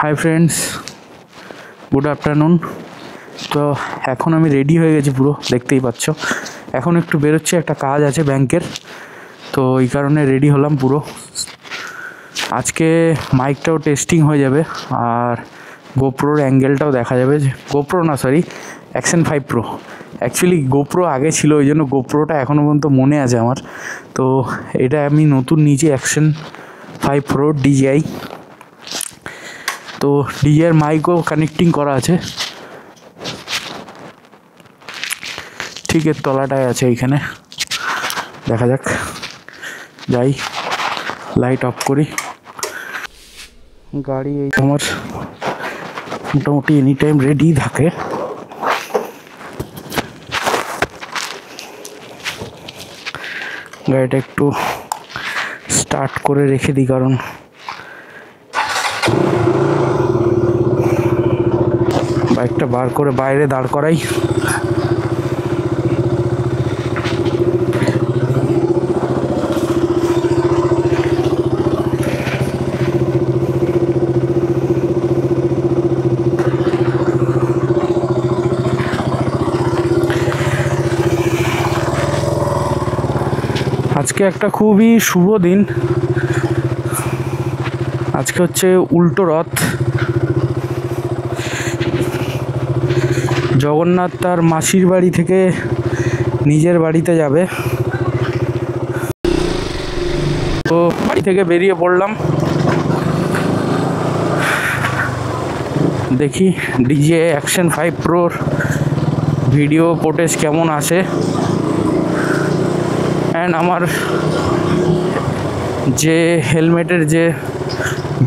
Hi friends, good afternoon. তো এখন আমি রেডি হয়ে গেছি পুরো, দেখতেই পাচ্ছ। এখন একটু বেরোচ্ছি, একটা কাজ আছে ব্যাংকের, তো এই কারণে রেডি হলাম পুরো। আজকে মাইকটাও টেস্টিং হয়ে যাবে আর গোপ্রোর অ্যাঙ্গেলটাও দেখা যাবে। গোপ্রো না, sorry, action 5 pro. Actually GoPro আগে ছিল, ওই জন্য গোপ্রোটা এখনও পর্যন্ত মনে আছে আমার। তো এটা আমি নতুন নিয়েছি, অ্যাকশন 5 প্রো DJI। তো ডিজের মাইকও কানেক্টিং করা আছে, ঠিক এর তলাটায় আছে এইখানে। দেখা যাক, যাই, লাইট অফ করি। গাড়ি এই আমার মোটামুটি এনি টাইম রেডি থাকে। গাড়িটা একটু স্টার্ট করে রেখে দিই, কারণ বাইকটা বার করে বাইরে দাঁড় করাই। আজকে একটা খুবই শুভ দিন। আজকে হচ্ছে উল্টো রথ। জগন্নাথ তার মাসির বাড়ি থেকে নিজের বাড়িতে যাবে, তো বাড়ি থেকে বেরিয়ে পড়লাম। দেখি DJI অ্যাকশন 5 প্রোর ভিডিও ফুটেজ কেমন আসে, অ্যান্ড আমার যে হেলমেটের যে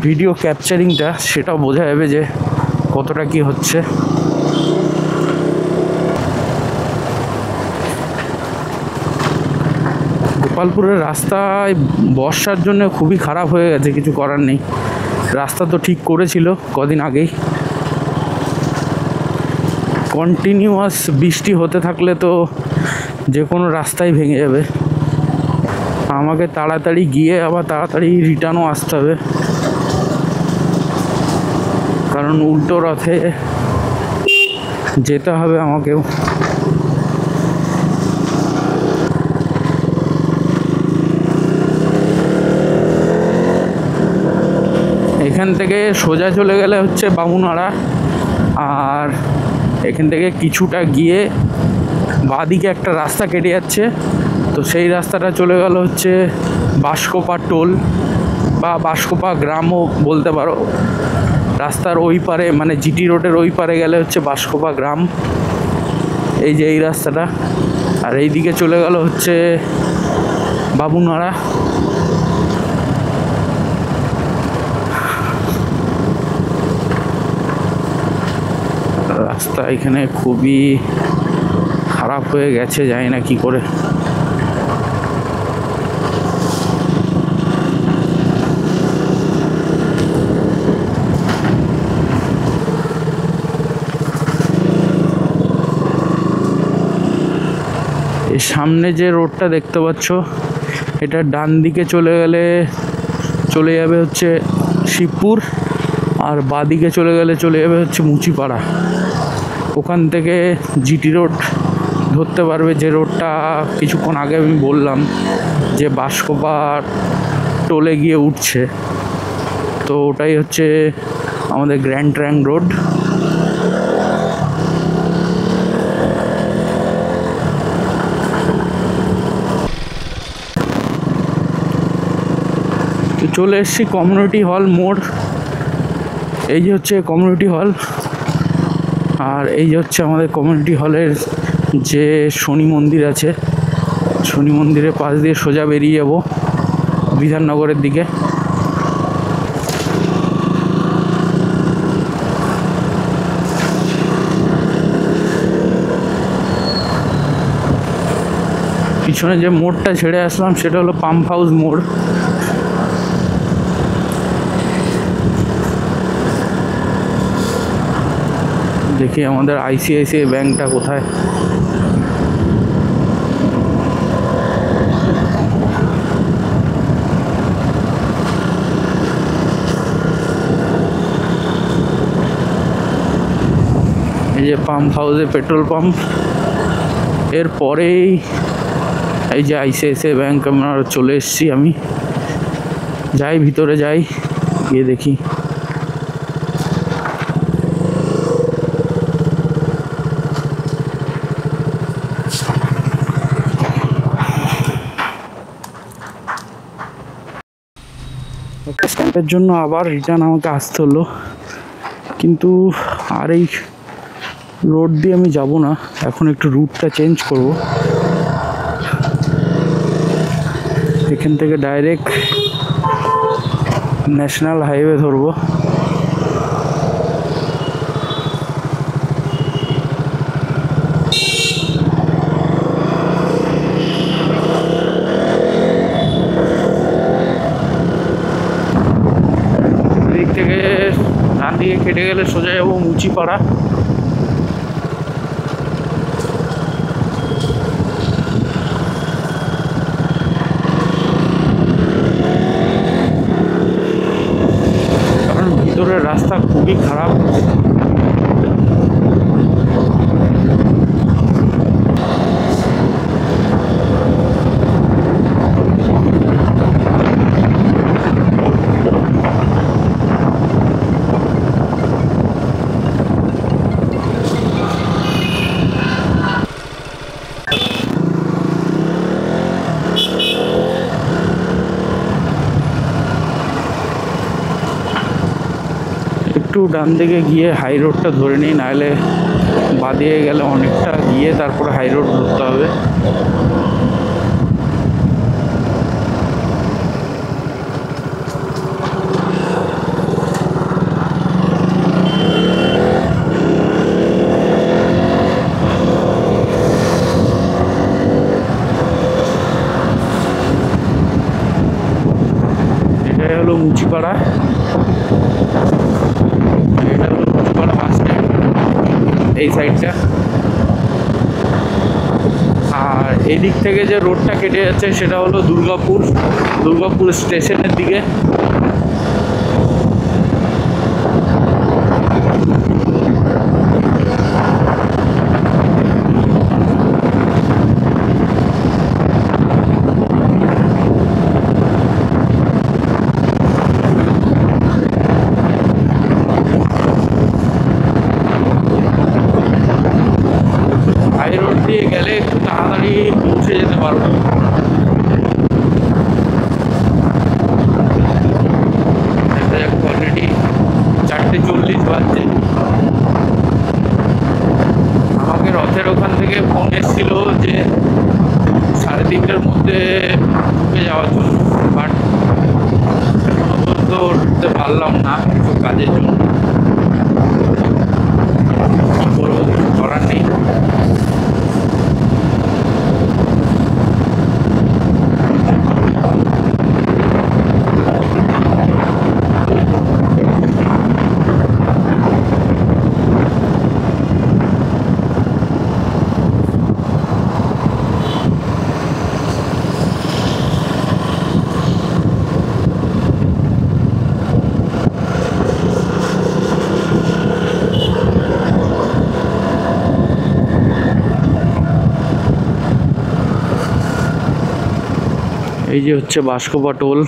ভিডিও ক্যাপচারিংটা, সেটাও বোঝা যাবে যে কতটা কি হচ্ছে। গোপালপুরের রাস্তায় বর্ষার জন্য খুবই খারাপ হয়ে গেছে, কিছু করার নেই। রাস্তা তো ঠিক করেছিল কদিন আগেই। কন্টিনিউয়াস বৃষ্টি হতে থাকলে তো যে কোনো রাস্তাই ভেঙে যাবে। আমাকে তাড়াতাড়ি গিয়ে আবার তাড়াতাড়ি রিটার্নও আসতে হবে, কারণ উল্টো রথে যেতে হবে আমাকেও। এখান থেকে সোজা চলে গেলে হচ্ছে বামুনহারা, আর এখান থেকে কিছুটা গিয়ে বাঁদিকে একটা রাস্তা কেটে যাচ্ছে, তো সেই রাস্তাটা চলে গেল হচ্ছে বাঁশকোপা টোল বা বাঁশকোপা গ্রামও বলতে পারো। রাস্তার ওই পারে, মানে GT রোডের ওই পারে গেলে হচ্ছে বাঁশকোপা গ্রাম, এই যে এই রাস্তাটা। আর এই দিকে চলে গেল হচ্ছে বামুনহারা। রাস্তা এখানে খুবই খারাপ হয়ে গেছে, জানি না কি করে। এই সামনে যে রোডটা দেখতে পাচ্ছ, এটা ডান দিকে চলে গেলে চলে যাবে হচ্ছে শিবপুর, আর বাঁদিকে চলে গেলে চলে যাবে হচ্ছে মুচিপাড়া। ওখান থেকে GT রোড ধরতে পারবে, যে রোডটা কিছুক্ষণ আগে আমি বললাম যে বাঁশকোপা টোলে গিয়ে উঠছে, তো ওটাই হচ্ছে আমাদের গ্র্যান্ড ট্র্যাঙ্ক রোড। তো চলে এসেছি কমিউনিটি হল মোড়। এই যে হচ্ছে কমিউনিটি হল, আর এই যে হচ্ছে আমাদের কমিউনিটি হলের যে শনি মন্দির আছে, শনি মন্দিরের পাশ দিয়ে সোজা বেরিয়ে যাব বিধাননগরের দিকে। পিছনে যে মোড়টা ছেড়ে আসলাম সেটা হলো পাম্প হাউস মোড়। দেখি আমাদের ICICI ব্যাংকটা কোথায়। এই যে পাম্প হাউসে পেট্রোল পাম্প, এরপরেই এই যে আইসিআইসিআই ব্যাংক আমরা চলে এসেছি। আমি যাই ভিতরে যাই, গিয়ে দেখি। স্ট্যাম্পের জন্য আবার রিটার্ন আমাকে আসতে হলো, কিন্তু আর এই রোড দিয়ে আমি যাব না, এখন একটু রুটটা চেঞ্জ করব। এখান থেকে ডাইরেক্ট ন্যাশনাল হাইওয়ে ধরবো। এদিক থেকে ডান দিকে কেটে গেলে সোজা যাবো মুচিপাড়া। কারণ ভিতরের রাস্তা খুবই খারাপ। একটু ডান দিকে গিয়ে হাই রোডটা ধরে নিই, নাহলে বাদিয়ে গেলে অনেকটা গিয়ে তারপরে হাই রোড ধরতে হবে। এটাই হলো মুচিপাড়া, এটা হলো মুচিপাড়া বাস স্ট্যান্ড এই সাইডটা। আর এদিক থেকে যে রোডটা কেটে যাচ্ছে সেটা হলো দুর্গাপুর স্টেশনের দিকে। হাই রোড দিয়ে গেলে একটু তাড়াতাড়ি পৌঁছে যেতে পারবো। দেখা যাক, অলরেডি 4:40 বাজছে। আমাকে রথের ওখান থেকে ফোন এসেছিল যে 3:30টার মধ্যে ঢুকে যাওয়ার জন্য, বাট এখনো পর্যন্ত ঢুকতে পারলাম না কিছু কাজের জন্য। কী করবো, কিছু করার নেই। এই যে হচ্ছে বাসকোপা টোল।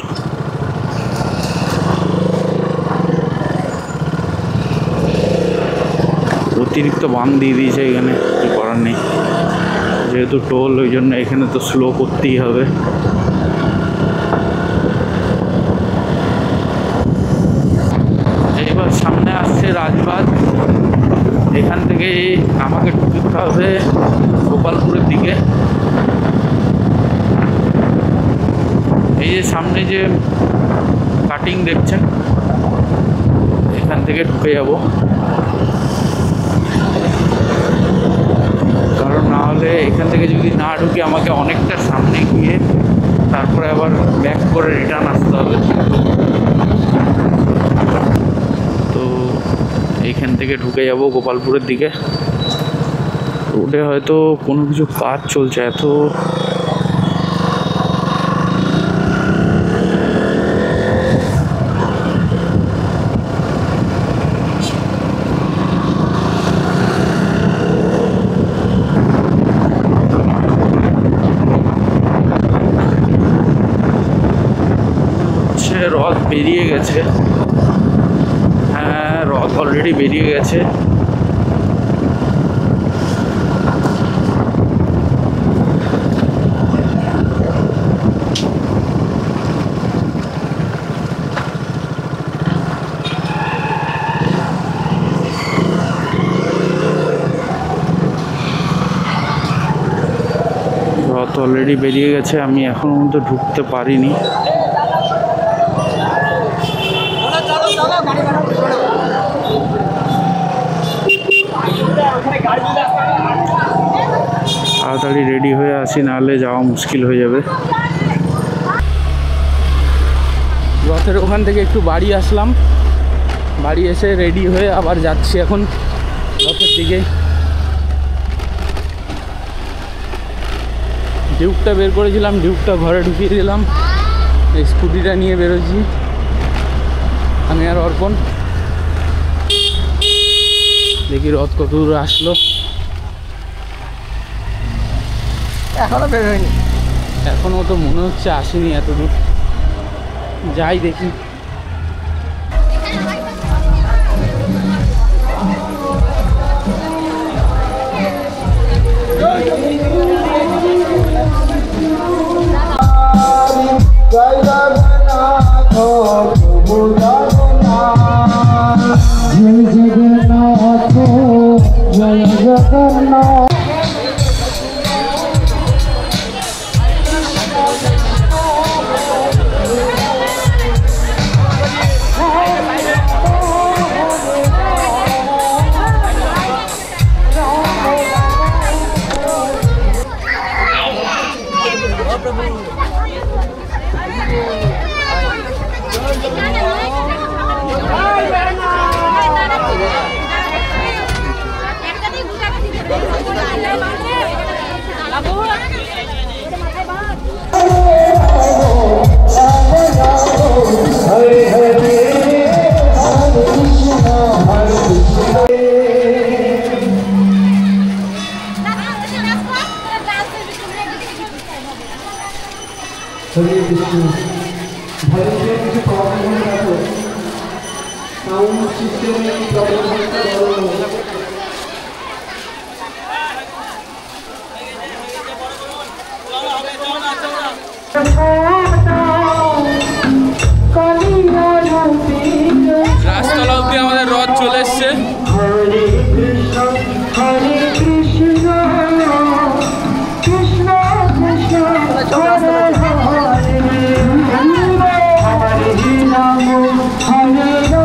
অতিরিক্ত বাম দিয়ে দিয়েছে এখানে, কি করার নেই, যেহেতু টোল ওই জন্য এখানে তো স্লো করতেই হবে। এবার সামনে আসছে রাজবাগ, এখান থেকে আমাকে ঢুকতে হবে গোপালপুরের দিকে। এই যে সামনে যে কাটিং দেখছেন, এখান থেকে ঢুকে যাব, কারণ না হলে এখান থেকে যদি না ঢুকে আমাকে অনেকটা সামনে গিয়ে তারপরে আবার ব্যাক করে রিটার্ন আসতে হবে। তো এইখান থেকে ঢুকে যাব গোপালপুরের দিকে। রোডে হয়তো কোনো কিছু কাজ চলছে, এত রথ বেরিয়ে গেছে। হ্যাঁ, রথ অলরেডি বেরিয়ে গেছে। রথ অলরেডি বেরিয়ে গেছে, আমি এখনো পর্যন্ত ঢুকতে পারিনি। তাড়াতাড়ি রেডি হয়ে আসি, নাহলে যাওয়া মুশকিল হয়ে যাবে। রথের ওখান থেকে একটু বাড়ি আসলাম, বাড়ি এসে রেডি হয়ে আবার যাচ্ছি এখন রথের দিকে। ডিউকটা বের করেছিলাম, ডিউকটা ঘরে ঢুকিয়ে দিলাম, এই স্কুটিটা নিয়ে বেরোচ্ছি আমি আর অর্পণ। দেখি রথ কত দূর আসলো। এখনো বের হয়নি, এখনও তো মনে হচ্ছে আসেনি এত দূর। যাই দেখি। রাজতলা অব্দি আমাদের রথ চলে এসছে। Jai Jagannath, Jai Jagannath, Jai Jagannath.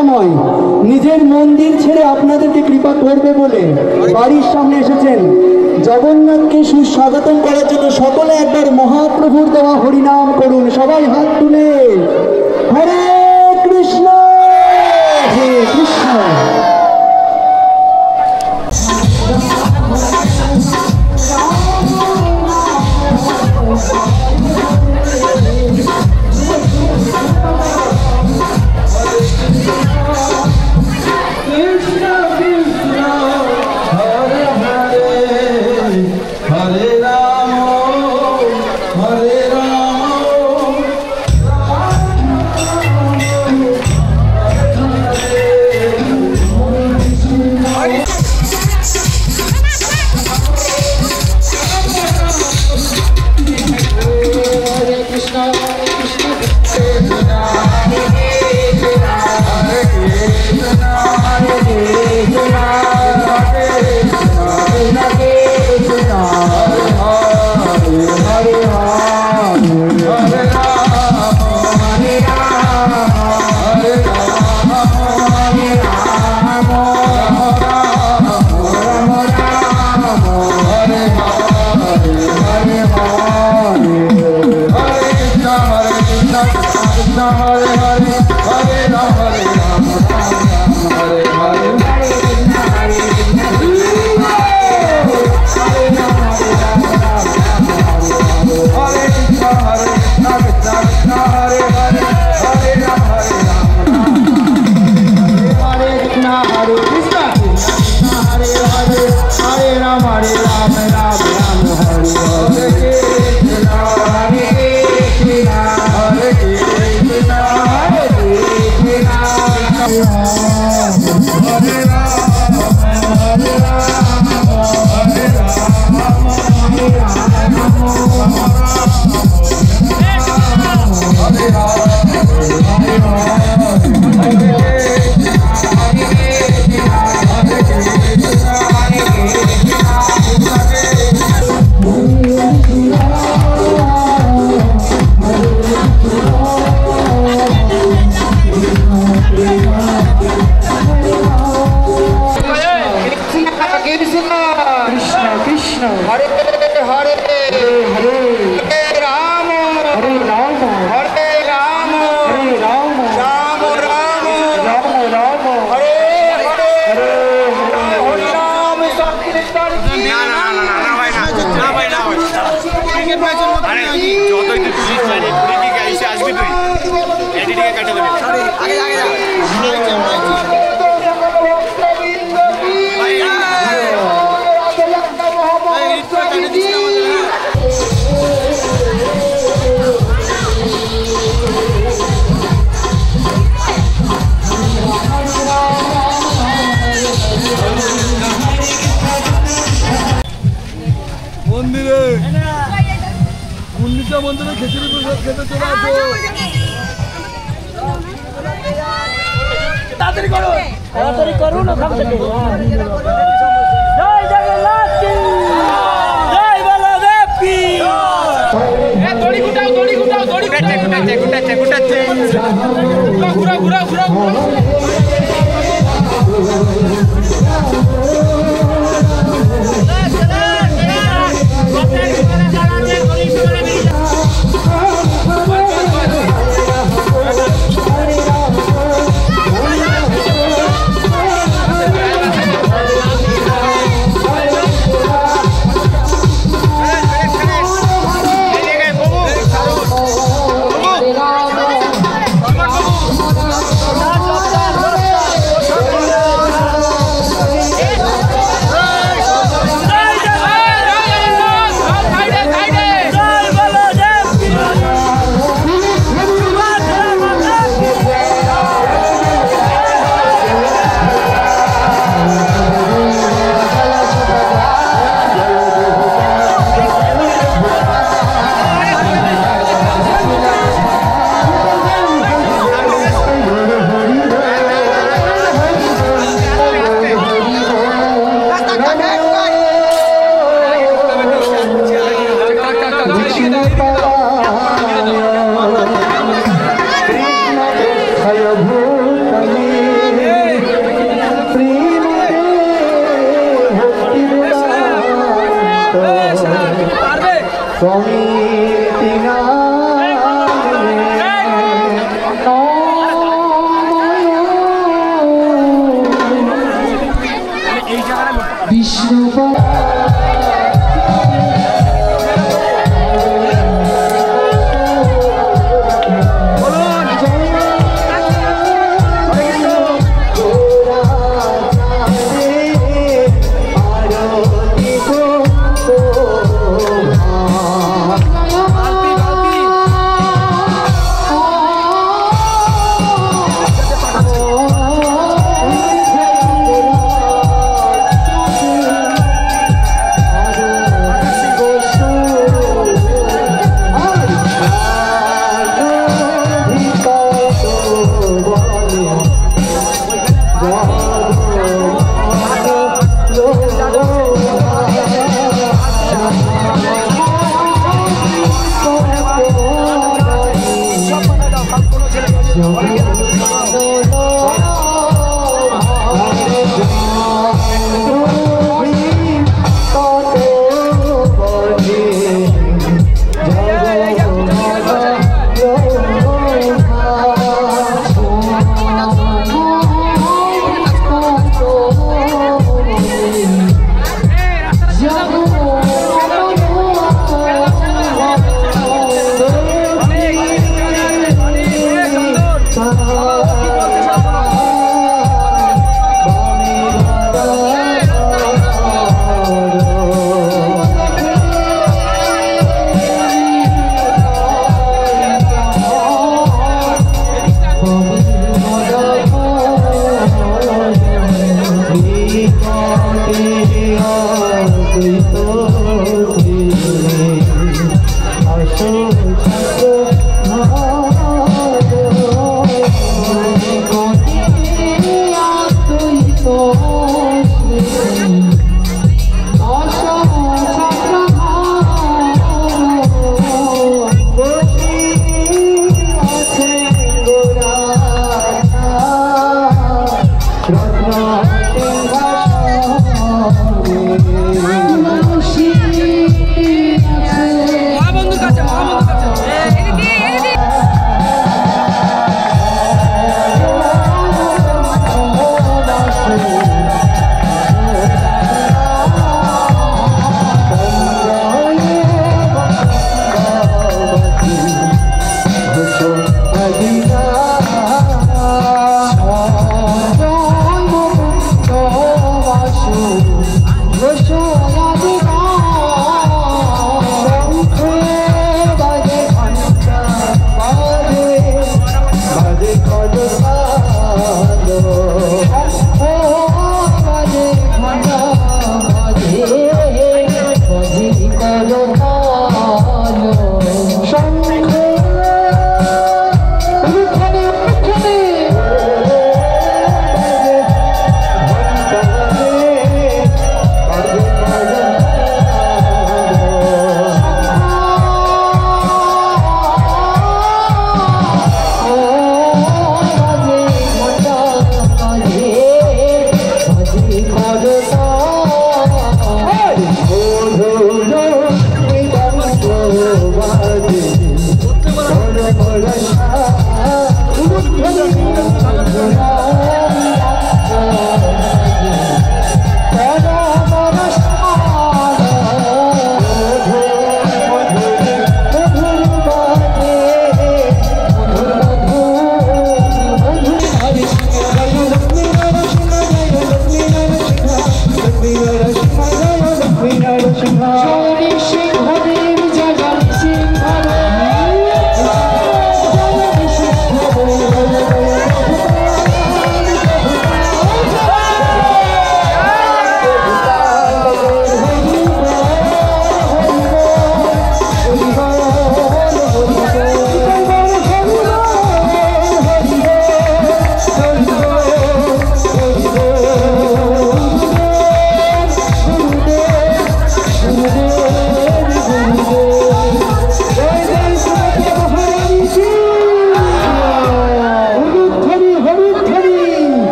দয়াময় নিজের মন্দির ছেড়ে আপনাদেরকে কৃপা করবে বলে বাড়ির সামনে এসেছেন। জগন্নাথকে সুস্বাগতম করার জন্য সকলে একবার মহাপ্রভুর দেওয়া হরিনাম করুন। সবাই হাত তুলে হরে কৃষ্ণ হরে কৃষ্ণ। মন্দিরে খিচুড়ি প্রসাদ খেতে চলে আসো। তাড়াতাড়ি করো, তাড়াতাড়ি করুন ওখান থেকে। জয় জগন্নাথ কি জয়, বলদেব কি জয়। দড়ি গুটাও, দড়ি গুটাও, দড়ি গুটাচ্ছে, গুটাচ্ছে, গুটাচ্ছে, গুটাচ্ছে। ঘুরা ঘুরা ঘুরা ঘুরা।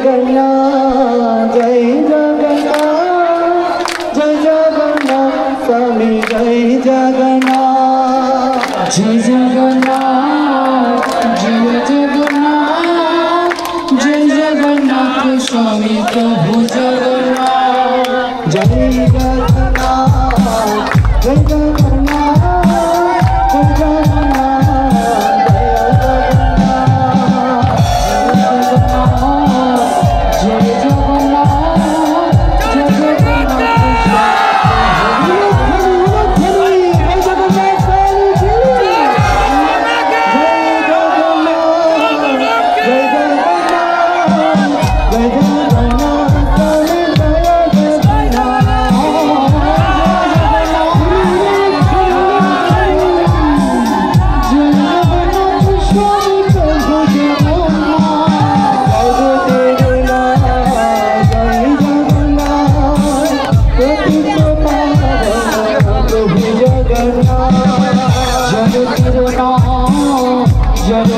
জগন্নাথ জয় জগন্নাথ জয় জগন্নাথ স্বামী জয় জগন্নাথ জয় জগন্নাথ জয় জগন্নাথ জয় জগন্নাথ স্বামী প্রভু জগন্নাথ জয় জগন্নাথ জয় জগন্নাথ জয় জগন্নাথ জয় জগন্নাথ জয়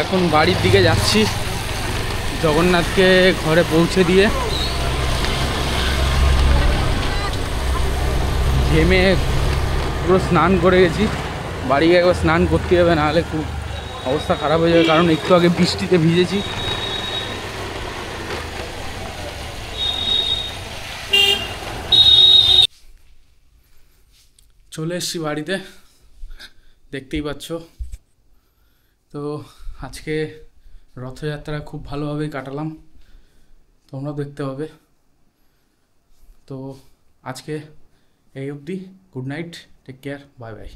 এখন বাড়ির দিকে যাচ্ছি জগন্নাথকে ঘরে পৌঁছে দিয়ে। ঘেমে পুরো স্নান করে গেছি, বাড়ি গিয়ে একবার স্নান করতে হবে, নাহলে খুব অবস্থা খারাপ হয়ে যাবে, কারণ একটু আগে বৃষ্টিতে ভিজেছি। চলে এসেছি বাড়িতে, দেখতেই পাচ্ছ। তো আজকে রথযাত্রা খুব ভালোভাবেই কাটালাম, তোমরাও দেখতে হবে। তো আজকে এই অবধি, good night, take care, bye by.